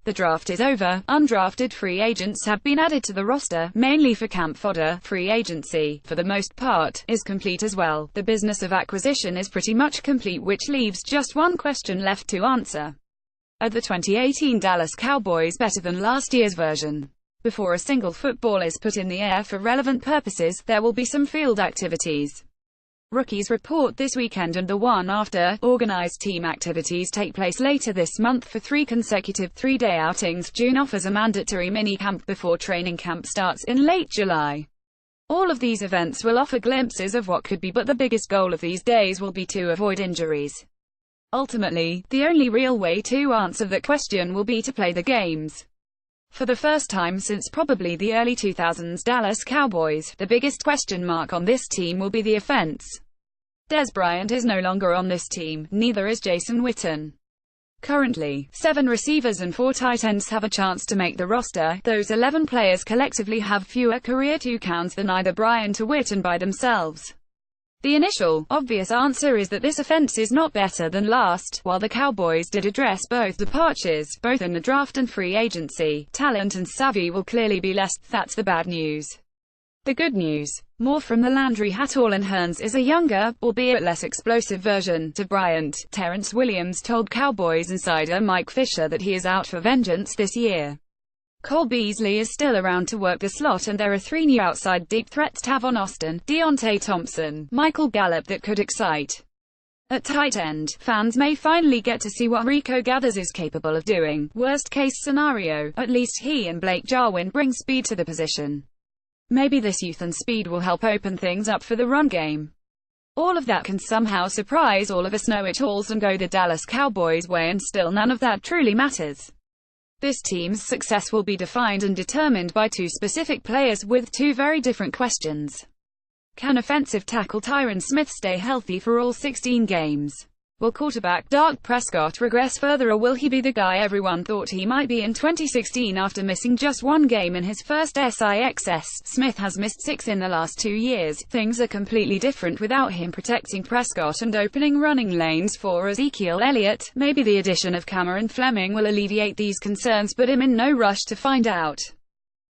The draft is over. Undrafted free agents have been added to the roster, mainly for camp fodder. Free agency, for the most part, is complete as well. The business of acquisition is pretty much complete, which leaves just one question left to answer. Are the 2018 Dallas Cowboys better than last year's version? Before a single football is put in the air for relevant purposes, there will be some field activities. Rookies report this weekend and the one after. Organized team activities take place later this month for 3 consecutive 3-day outings. June offers a mandatory mini-camp before training camp starts in late July. All of these events will offer glimpses of what could be, but the biggest goal of these days will be to avoid injuries. Ultimately, the only real way to answer that question will be to play the games. For the first time since probably the early 2000s Dallas Cowboys, the biggest question mark on this team will be the offense. Dez Bryant is no longer on this team, neither is Jason Witten. Currently, 7 receivers and 4 tight ends have a chance to make the roster. Those 11 players collectively have fewer career 2 counts than either Bryant or Witten by themselves. The initial, obvious answer is that this offense is not better than last. While the Cowboys did address both departures, both in the draft and free agency, talent and savvy will clearly be less. That's the bad news. The good news, more from the Landry hat. All in Hearns is a younger, albeit less explosive version to Bryant. Terrence Williams told Cowboys insider Mike Fisher that he is out for vengeance this year. Cole Beasley is still around to work the slot, and there are 3 new outside deep threats: Tavon Austin, Deontay Thompson, Michael Gallup that could excite. At tight end, fans may finally get to see what Rico Gathers is capable of doing. Worst case scenario, at least he and Blake Jarwin bring speed to the position. Maybe this youth and speed will help open things up for the run game. All of that can somehow surprise all of us know-it-alls and go the Dallas Cowboys way, and still none of that truly matters. This team's success will be defined and determined by 2 specific players with 2 very different questions. Can offensive tackle Tyron Smith stay healthy for all 16 games? Will quarterback Dak Prescott regress further, or will he be the guy everyone thought he might be in 2016 after missing just 1 game in his first SIXS? Smith has missed 6 in the last 2 years. Things are completely different without him protecting Prescott and opening running lanes for Ezekiel Elliott. Maybe the addition of Cameron Fleming will alleviate these concerns, but I'm in no rush to find out.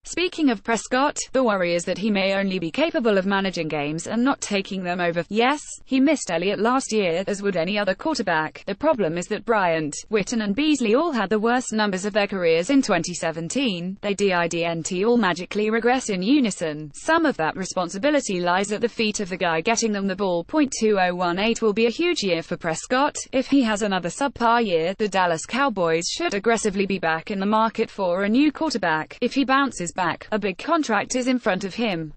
Speaking of Prescott, the worry is that he may only be capable of managing games and not taking them over. Yes, he missed Elliott last year, as would any other quarterback. The problem is that Bryant, Witten and Beasley all had the worst numbers of their careers in 2017. They didn't all magically regress in unison. Some of that responsibility lies at the feet of the guy getting them the ball. 2018 will be a huge year for Prescott. If he has another subpar year, the Dallas Cowboys should aggressively be back in the market for a new quarterback. If he bounces back, a big contract is in front of him.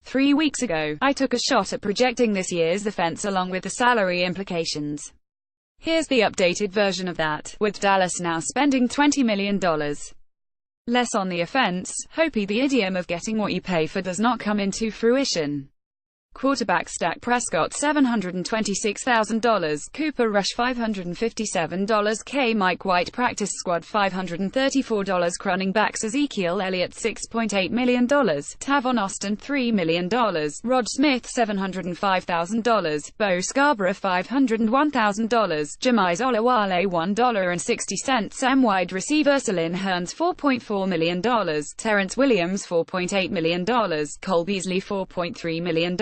3 weeks ago, I took a shot at projecting this year's offense along with the salary implications. Here's the updated version of that, with Dallas now spending $20 million less on the offense. Hopey the idiom of getting what you pay for does not come into fruition. Quarterback Dak Prescott $726,000, Cooper Rush $557, K. Mike White Practice Squad $534, running backs Ezekiel Elliott $6.8 million, Tavon Austin $3 million, Rod Smith $705,000, Bo Scarborough $501,000, Jamize Olawale $1.60, wide receiver Celine Hearns $4.4 million, Terrence Williams $4.8 million, Cole Beasley $4.3 million,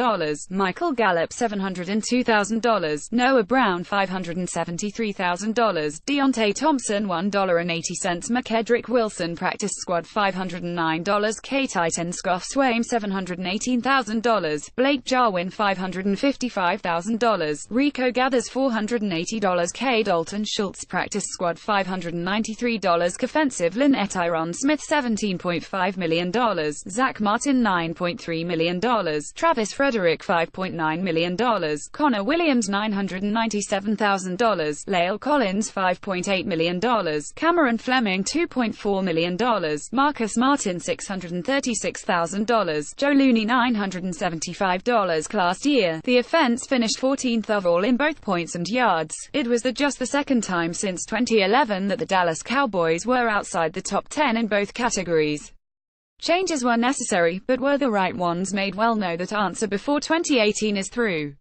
Michael Gallup $702,000, Noah Brown $573,000, Deontay Thompson $1.80, McKedrick Wilson Practice Squad $509, K. Titan Scoff Swaim $718,000, Blake Jarwin $555,000, Rico Gathers $480, K. Dalton Schultz Practice Squad $593, Offensive Line Tyron Smith $17.5 million, Zach Martin $9.3 million, Travis Frederick $5.9 million, Connor Williams $997,000, La'el Collins $5.8 million, Cameron Fleming $2.4 million, Marcus Martin $636,000, Joe Looney $975. Last year, the offense finished 14th overall in both points and yards. It was just the second time since 2011 that the Dallas Cowboys were outside the top 10 in both categories. Changes were necessary, but were the right ones made? Well, no, that answer before 2018 is through.